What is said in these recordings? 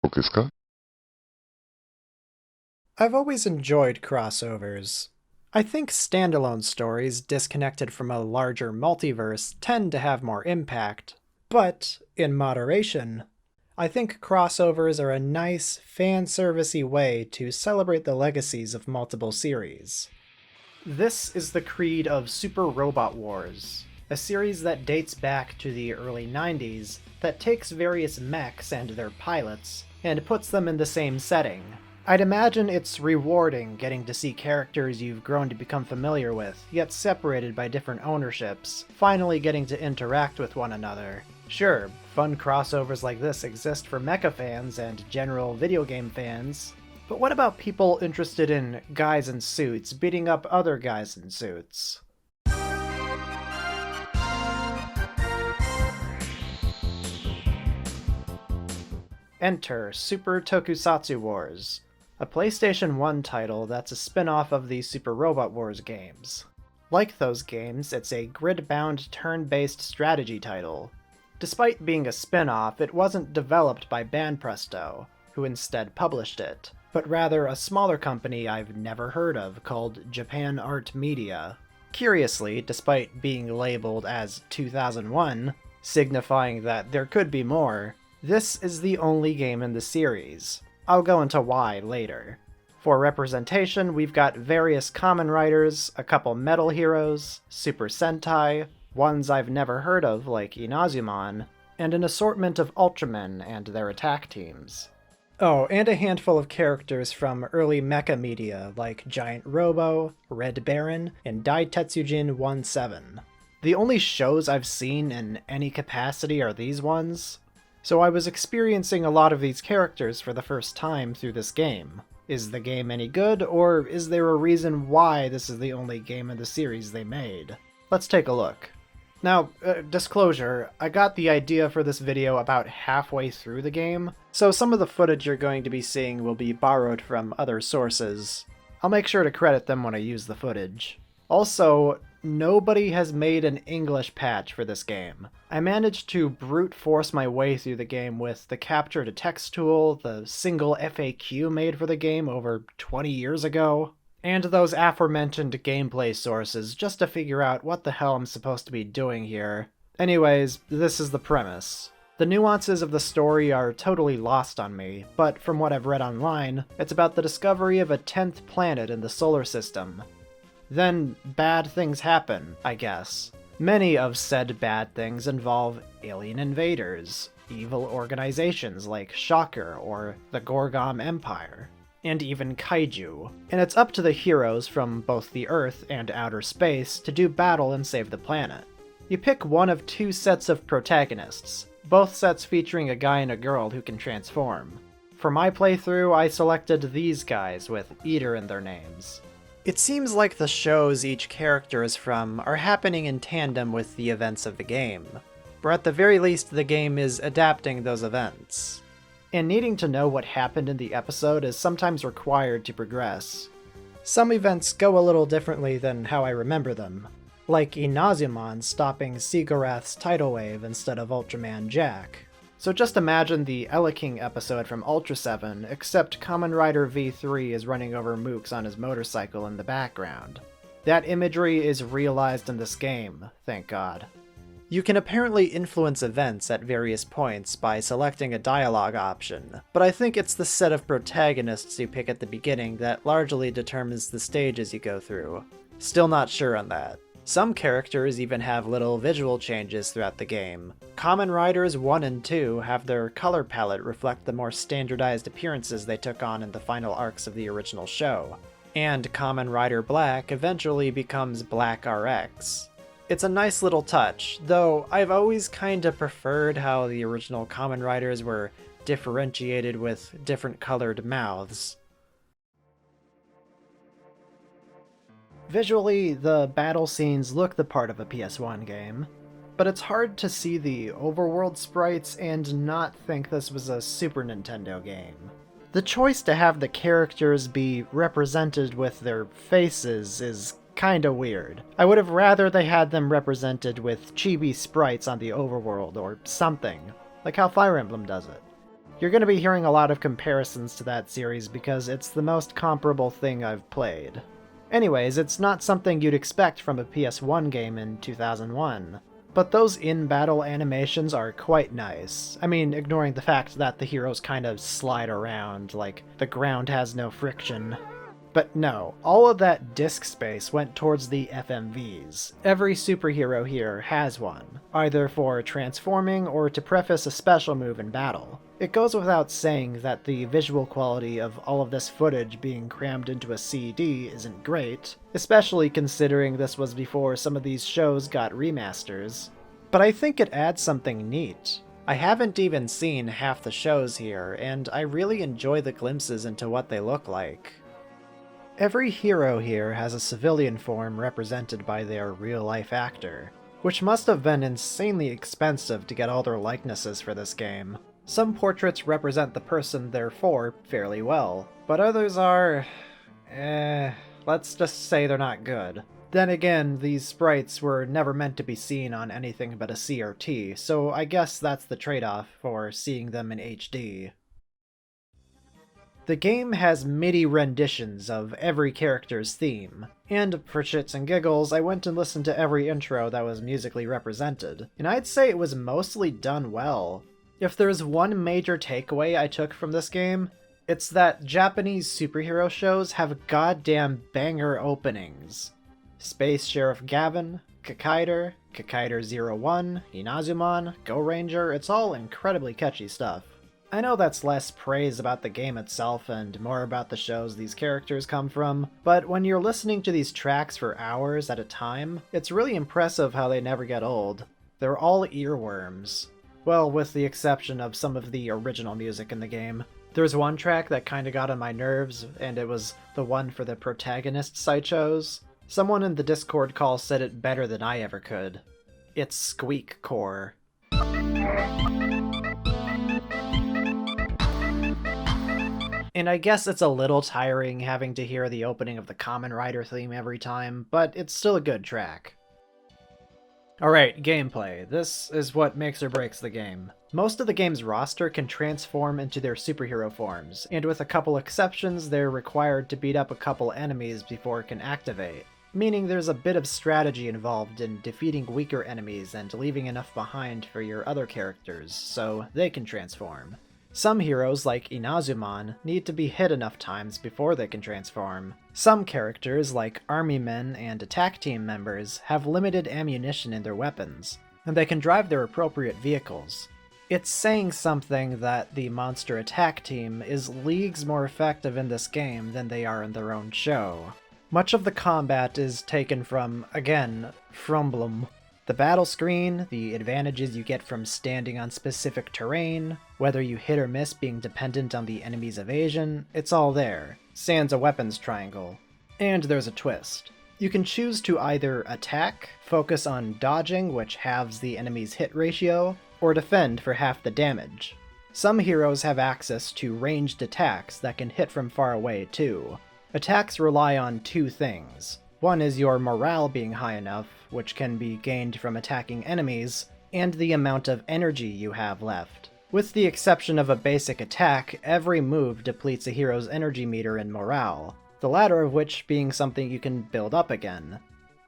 僕ですか？ I've always enjoyed crossovers. I think standalone stories disconnected from a larger multiverse tend to have more impact, but, in moderation, I think crossovers are a nice, fan-servicey way to celebrate the legacies of multiple series. This is the creed of Super Robot Wars, a series that dates back to the early 90s that takes various mechs and their pilots and puts them in the same setting. I'd imagine it's rewarding getting to see characters you've grown to become familiar with, yet separated by different ownerships, finally getting to interact with one another. Sure, fun crossovers like this exist for mecha fans and general video game fans, but what about people interested in guys in suits beating up other guys in suits? Enter Super Tokusatsu Wars, a PlayStation 1 title that's a spin-off of the Super Robot Wars games. Like those games, it's a grid-bound turn-based strategy title. Despite being a spin-off, it wasn't developed by Banpresto, who instead published it, but rather a smaller company I've never heard of called Japan Art Media. Curiously, despite being labeled as 2001, signifying that there could be more, this is the only game in the series. I'll go into why later. For representation, we've got various Kamen Riders, a couple Metal Heroes, Super Sentai, ones I've never heard of like Inazumon, and an assortment of Ultramen and their attack teams. Oh, and a handful of characters from early mecha media like Giant Robo, Red Baron, and Dai Tetsujin 1-7. The only shows I've seen in any capacity are these ones, so I was experiencing a lot of these characters for the first time through this game. Is the game any good, or is there a reason why this is the only game in the series they made? Let's take a look. Now, disclosure, I got the idea for this video about halfway through the game, so some of the footage you're going to be seeing will be borrowed from other sources. I'll make sure to credit them when I use the footage. Also, nobody has made an English patch for this game. I managed to brute force my way through the game with the capture to text tool, the single FAQ made for the game over 20 years ago, and those aforementioned gameplay sources just to figure out what the hell I'm supposed to be doing here. Anyways, this is the premise. The nuances of the story are totally lost on me, but from what I've read online, it's about the discovery of a 10th planet in the solar system. Then bad things happen, I guess. Many of said bad things involve alien invaders, evil organizations like Shocker or the Gorgom Empire, and even kaiju. And it's up to the heroes from both the Earth and outer space to do battle and save the planet. You pick one of two sets of protagonists, both sets featuring a guy and a girl who can transform. For my playthrough, I selected these guys with Eater in their names. It seems like the shows each character is from are happening in tandem with the events of the game, or at the very least the game is adapting those events. And needing to know what happened in the episode is sometimes required to progress. Some events go a little differently than how I remember them, like Inazumon stopping Sigurath's tidal wave instead of Ultraman Jack. So just imagine the King episode from Ultra 7, except Kamen Rider V3 is running over mooks on his motorcycle in the background. That imagery is realized in this game, thank God. You can apparently influence events at various points by selecting a dialogue option, but I think it's the set of protagonists you pick at the beginning that largely determines the stages you go through. Still not sure on that. Some characters even have little visual changes throughout the game. Kamen Riders 1 and 2 have their color palette reflect the more standardized appearances they took on in the final arcs of the original show. And Kamen Rider Black eventually becomes Black RX. It's a nice little touch, though I've always kinda preferred how the original Kamen Riders were differentiated with different colored mouths. Visually, the battle scenes look the part of a PS1 game, but it's hard to see the overworld sprites and not think this was a Super Nintendo game. The choice to have the characters be represented with their faces is kinda weird. I would have rather they had them represented with chibi sprites on the overworld or something, like how Fire Emblem does it. You're going to be hearing a lot of comparisons to that series because it's the most comparable thing I've played. Anyways, it's not something you'd expect from a PS1 game in 2001. But those in-battle animations are quite nice. I mean, ignoring the fact that the heroes kind of slide around, like the ground has no friction. But no, all of that disk space went towards the FMVs. Every superhero here has one, either for transforming or to preface a special move in battle. It goes without saying that the visual quality of all of this footage being crammed into a CD isn't great, especially considering this was before some of these shows got remasters. But I think it adds something neat. I haven't even seen half the shows here, and I really enjoy the glimpses into what they look like. Every hero here has a civilian form represented by their real-life actor, which must have been insanely expensive to get all their likenesses for this game. Some portraits represent the person they're for fairly well, but others are... let's just say they're not good. Then again, these sprites were never meant to be seen on anything but a CRT, so I guess that's the trade-off for seeing them in HD. The game has MIDI renditions of every character's theme, and for shits and giggles, I went and listened to every intro that was musically represented, and I'd say it was mostly done well. If there's one major takeaway I took from this game, it's that Japanese superhero shows have goddamn banger openings. Space Sheriff Gavin, Kakaider, Kakaider 01, Inazuman, Go Ranger, it's all incredibly catchy stuff. I know that's less praise about the game itself and more about the shows these characters come from, but when you're listening to these tracks for hours at a time, it's really impressive how they never get old. They're all earworms. Well, with the exception of some of the original music in the game. There's one track that kinda got on my nerves, and it was the one for the protagonists I chose. Someone in the Discord call said it better than I ever could. It's Squeak Core. And I guess it's a little tiring having to hear the opening of the Kamen Rider theme every time, but it's still a good track. Alright, gameplay. This is what makes or breaks the game. Most of the game's roster can transform into their superhero forms, and with a couple exceptions, they're required to beat up a couple enemies before it can activate, meaning there's a bit of strategy involved in defeating weaker enemies and leaving enough behind for your other characters, so they can transform. Some heroes, like Inazuman, need to be hit enough times before they can transform. Some characters, like army men and attack team members, have limited ammunition in their weapons, and they can drive their appropriate vehicles. It's saying something that the monster attack team is leagues more effective in this game than they are in their own show. Much of the combat is taken from, again, Fromblum. The battle screen, the advantages you get from standing on specific terrain, whether you hit or miss being dependent on the enemy's evasion, it's all there, sans a weapons triangle. And there's a twist. You can choose to either attack, focus on dodging, which halves the enemy's hit ratio, or defend for half the damage. Some heroes have access to ranged attacks that can hit from far away too. Attacks rely on two things. One is your morale being high enough, which can be gained from attacking enemies, and the amount of energy you have left. With the exception of a basic attack, every move depletes a hero's energy meter and morale, the latter of which being something you can build up again.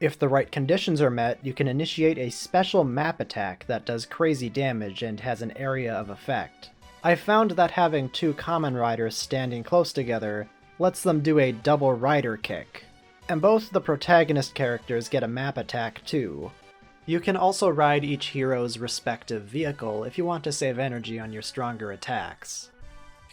If the right conditions are met, you can initiate a special map attack that does crazy damage and has an area of effect. I found that having two Kamen Riders standing close together lets them do a double rider kick. And both the protagonist characters get a map attack too. You can also ride each hero's respective vehicle if you want to save energy on your stronger attacks.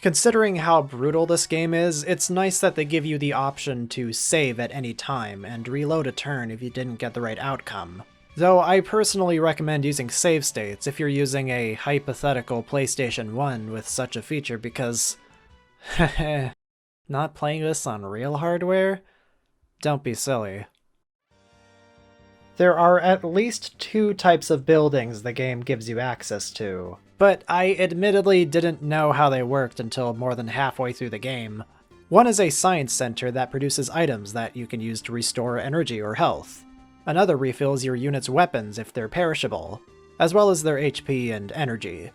Considering how brutal this game is, it's nice that they give you the option to save at any time and reload a turn if you didn't get the right outcome. Though I personally recommend using save states if you're using a hypothetical PlayStation 1 with such a feature because... not playing this on real hardware? Don't be silly. There are at least two types of buildings the game gives you access to, but I admittedly didn't know how they worked until more than halfway through the game. One is a science center that produces items that you can use to restore energy or health. Another refills your unit's weapons if they're perishable, as well as their HP and energy.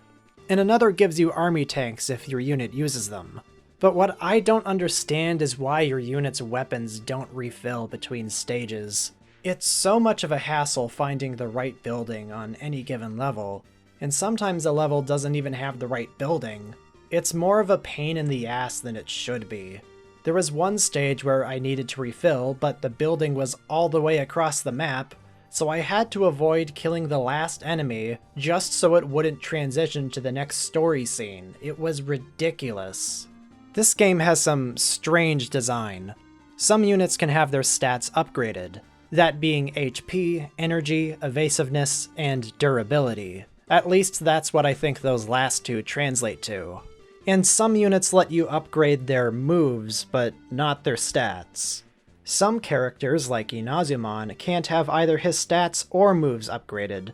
and another gives you army tanks if your unit uses them. But what I don't understand is why your unit's weapons don't refill between stages. It's so much of a hassle finding the right building on any given level, and sometimes a level doesn't even have the right building. It's more of a pain in the ass than it should be. There was one stage where I needed to refill, but the building was all the way across the map, so I had to avoid killing the last enemy just so it wouldn't transition to the next story scene. It was ridiculous. This game has some strange design. Some units can have their stats upgraded, that being HP, energy, evasiveness, and durability. At least that's what I think those last two translate to. And some units let you upgrade their moves, but not their stats. Some characters, like Inazumon, can't have either his stats or moves upgraded,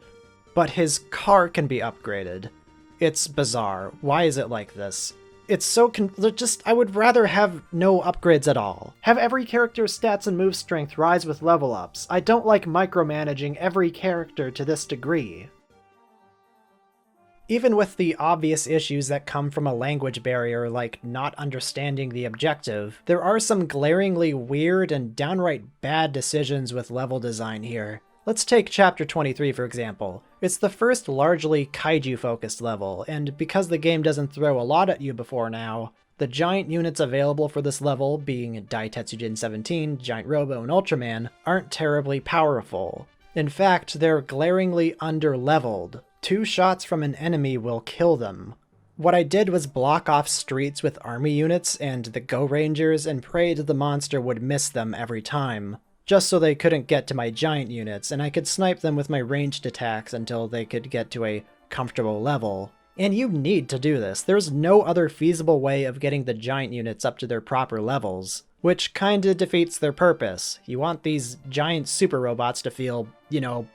but his car can be upgraded. It's bizarre. Why is it like this? It's so I would rather have no upgrades at all. Have every character's stats and move strength rise with level ups. I don't like micromanaging every character to this degree. Even with the obvious issues that come from a language barrier like not understanding the objective, there are some glaringly weird and downright bad decisions with level design here. Let's take Chapter 23 for example. It's the first largely kaiju-focused level, and because the game doesn't throw a lot at you before now, the giant units available for this level, being Daitetsujin 17, Giant Robo, and Ultraman, aren't terribly powerful. In fact, they're glaringly under-leveled. 2 shots from an enemy will kill them. What I did was block off streets with army units and the Go Rangers and prayed the monster would miss them every time, just so they couldn't get to my giant units and I could snipe them with my ranged attacks until they could get to a comfortable level. And you need to do this. There's no other feasible way of getting the giant units up to their proper levels, which kinda defeats their purpose. You want these giant super robots to feel,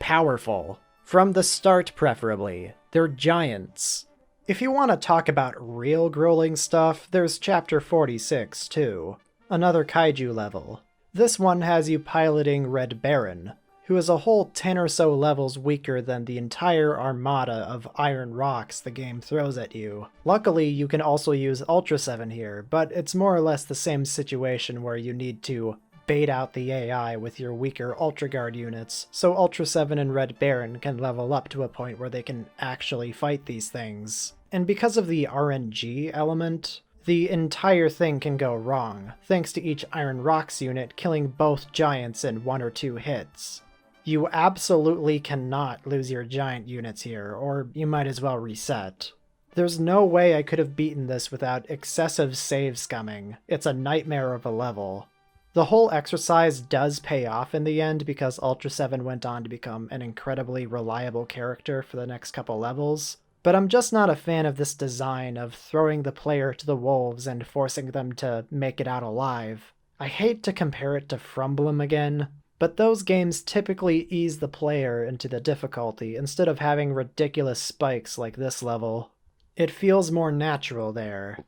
powerful. From the start, preferably. They're giants. If you want to talk about real grueling stuff, there's Chapter 46, too. Another kaiju level. This one has you piloting Red Baron, who is a whole 10 or so levels weaker than the entire armada of iron rocks the game throws at you. Luckily, you can also use Ultra 7 here, but it's more or less the same situation where you need to bait out the AI with your weaker Ultra Guard units, so Ultra 7 and Red Baron can level up to a point where they can actually fight these things. And because of the RNG element, the entire thing can go wrong, thanks to each Iron Rocks unit killing both giants in 1 or 2 hits. You absolutely cannot lose your giant units here, or you might as well reset. There's no way I could have beaten this without excessive save scumming. It's a nightmare of a level. The whole exercise does pay off in the end because Ultra 7 went on to become an incredibly reliable character for the next couple levels, but I'm just not a fan of this design of throwing the player to the wolves and forcing them to make it out alive. I hate to compare it to Frumblem again, but those games typically ease the player into the difficulty instead of having ridiculous spikes like this level. It feels more natural there.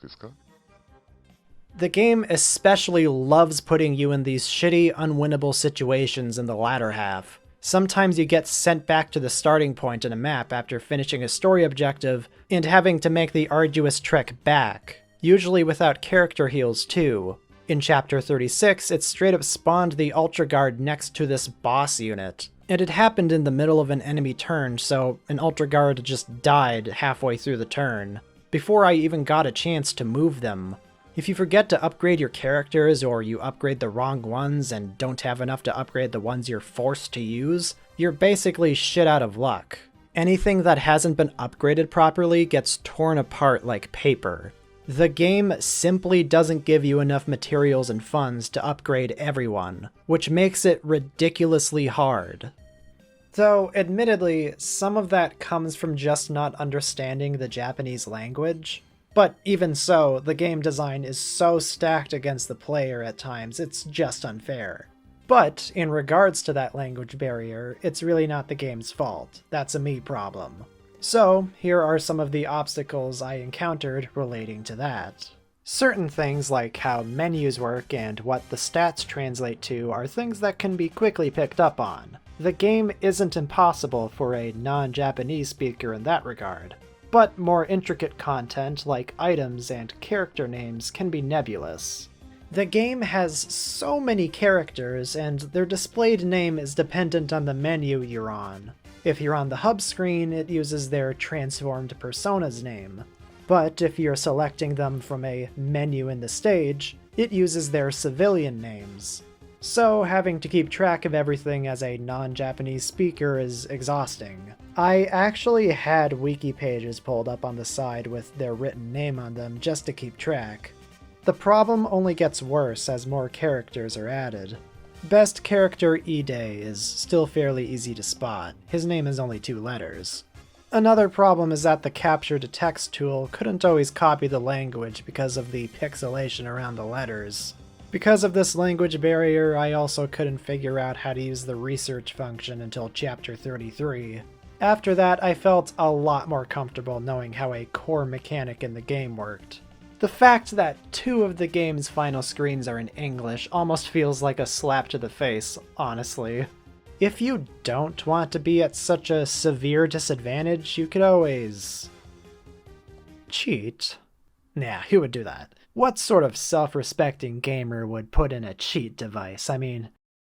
The game especially loves putting you in these shitty, unwinnable situations in the latter half. Sometimes you get sent back to the starting point in a map after finishing a story objective and having to make the arduous trek back, usually without character heals too. In Chapter 36, it straight up spawned the Ultra Guard next to this boss unit. And it happened in the middle of an enemy turn, so an Ultra Guard just died halfway through the turn, before I even got a chance to move them. If you forget to upgrade your characters, or you upgrade the wrong ones and don't have enough to upgrade the ones you're forced to use, you're basically shit out of luck. Anything that hasn't been upgraded properly gets torn apart like paper. The game simply doesn't give you enough materials and funds to upgrade everyone, which makes it ridiculously hard. Though, admittedly, some of that comes from just not understanding the Japanese language. But even so, the game design is so stacked against the player at times, it's just unfair. But, in regards to that language barrier, it's really not the game's fault. That's a me problem. So, here are some of the obstacles I encountered relating to that. Certain things like how menus work and what the stats translate to are things that can be quickly picked up on. The game isn't impossible for a non-Japanese speaker in that regard. but more intricate content like items and character names can be nebulous. The game has so many characters, and their displayed name is dependent on the menu you're on. If you're on the hub screen, it uses their transformed persona's name. But if you're selecting them from a menu in the stage, it uses their civilian names. So having to keep track of everything as a non-Japanese speaker is exhausting. I actually had wiki pages pulled up on the side with their written name on them just to keep track. The problem only gets worse as more characters are added. Best character Ide is still fairly easy to spot. His name is only 2 letters. Another problem is that the capture-to-text tool couldn't always copy the language because of the pixelation around the letters. Because of this language barrier, I also couldn't figure out how to use the research function until Chapter 33. After that, I felt a lot more comfortable knowing how a core mechanic in the game worked. The fact that 2 of the game's final screens are in English almost feels like a slap to the face, honestly. If you don't want to be at such a severe disadvantage, you could always cheat. Nah, who would do that? What sort of self-respecting gamer would put in a cheat device? I mean,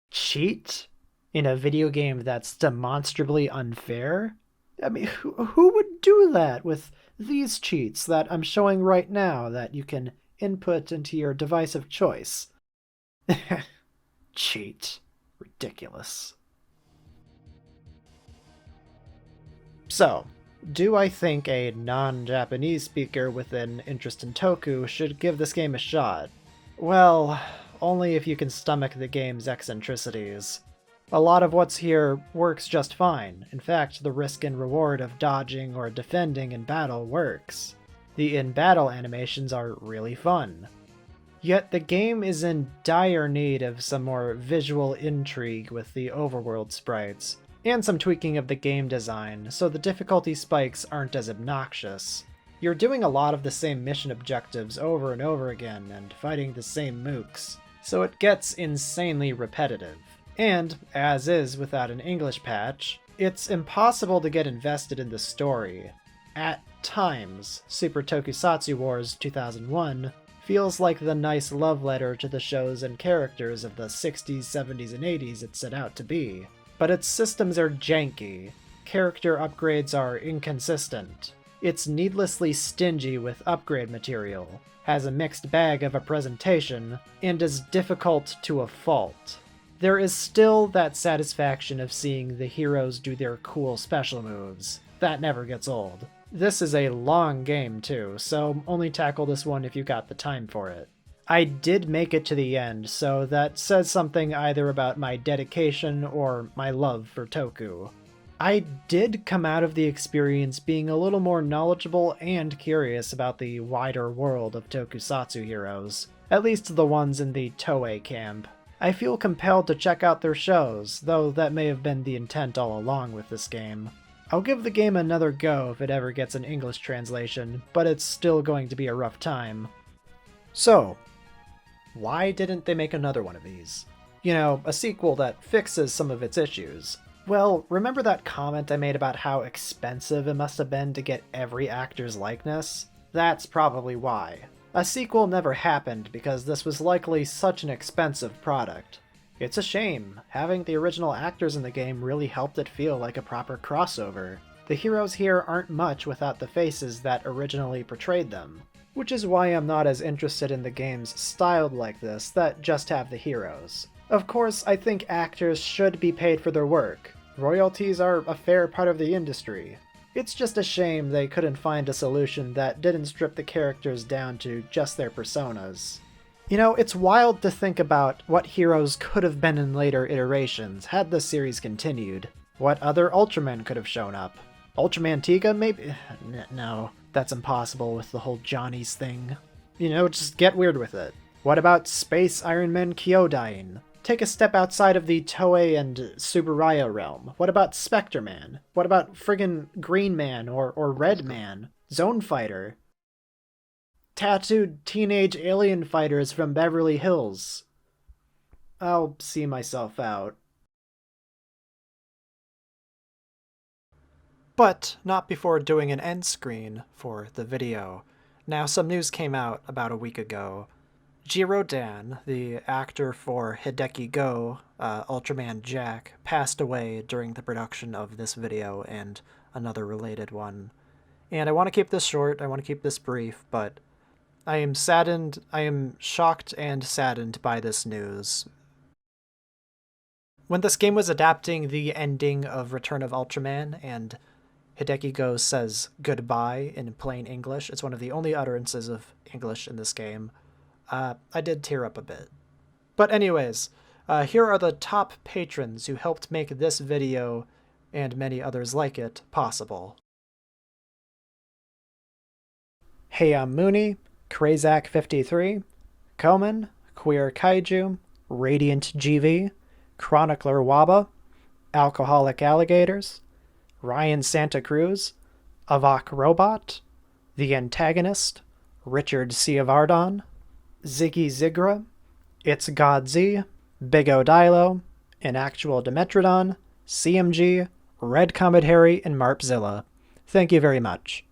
cheat? In a video game that's demonstrably unfair? I mean, who would do that with these cheats that I'm showing right now that you can input into your device of choice? Cheat. Ridiculous. So, do I think a non-Japanese speaker with an interest in Toku should give this game a shot? Well, only if you can stomach the game's eccentricities. A lot of what's here works just fine. In fact, the risk and reward of dodging or defending in battle works. The in-battle animations are really fun. Yet the game is in dire need of some more visual intrigue with the overworld sprites, and some tweaking of the game design, so the difficulty spikes aren't as obnoxious. You're doing a lot of the same mission objectives over and over again, and fighting the same mooks, so it gets insanely repetitive. And, as is without an English patch, it's impossible to get invested in the story. At times, Super Tokusatsu Wars 2001 feels like the nice love letter to the shows and characters of the 60s, 70s, and 80s it set out to be. But its systems are janky, character upgrades are inconsistent, it's needlessly stingy with upgrade material, has a mixed bag of a presentation, and is difficult to a fault. There is still that satisfaction of seeing the heroes do their cool special moves. That never gets old. This is a long game too, so only tackle this one if you got the time for it. I did make it to the end, so that says something either about my dedication or my love for Toku. I did come out of the experience being a little more knowledgeable and curious about the wider world of Tokusatsu heroes, at least the ones in the Toei camp. I feel compelled to check out their shows, though that may have been the intent all along with this game. I'll give the game another go if it ever gets an English translation, but it's still going to be a rough time. So, why didn't they make another one of these? You know, a sequel that fixes some of its issues. Well, remember that comment I made about how expensive it must have been to get every actor's likeness? That's probably why. A sequel never happened because this was likely such an expensive product. It's a shame. Having the original actors in the game really helped it feel like a proper crossover. The heroes here aren't much without the faces that originally portrayed them, which is why I'm not as interested in the games styled like this that just have the heroes. Of course, I think actors should be paid for their work. Royalties are a fair part of the industry. It's just a shame they couldn't find a solution that didn't strip the characters down to just their personas. You know, it's wild to think about what heroes could have been in later iterations had the series continued. What other Ultramen could have shown up? Ultraman Tiga, maybe? No, that's impossible with the whole Johnny's thing. You know, just get weird with it. What about Space Iron Man Kyodai? Take a step outside of the Toei and Tsuburaya realm. What about Spectre Man? What about friggin' Green Man or Red Man? Zone Fighter? Tattooed teenage alien fighters from Beverly Hills. I'll see myself out. But not before doing an end screen for the video. Now, some news came out about a week ago. Jiro Dan, the actor for Hideki Go, Ultraman Jack, passed away during the production of this video and another related one. And I want to keep this short, I want to keep this brief, but I am shocked and saddened by this news. When this game was adapting the ending of Return of Ultraman and Hideki Go says goodbye in plain English, it's one of the only utterances of English in this game, I did tear up a bit. But anyways, here are the top patrons who helped make this video, and many others like it, possible. Heya Mooney, Krazak53, Koman, Queer Kaiju, Radiant GV, Chronicler Waba, Alcoholic Alligators, Ryan Santa Cruz, Avok Robot, The Antagonist, Richard Ciavardon, Ziggy Zigra, It's God Z, Big O Dilo, Inactual Dimetrodon, CMG, Red Comet Harry, and Marpzilla. Thank you very much.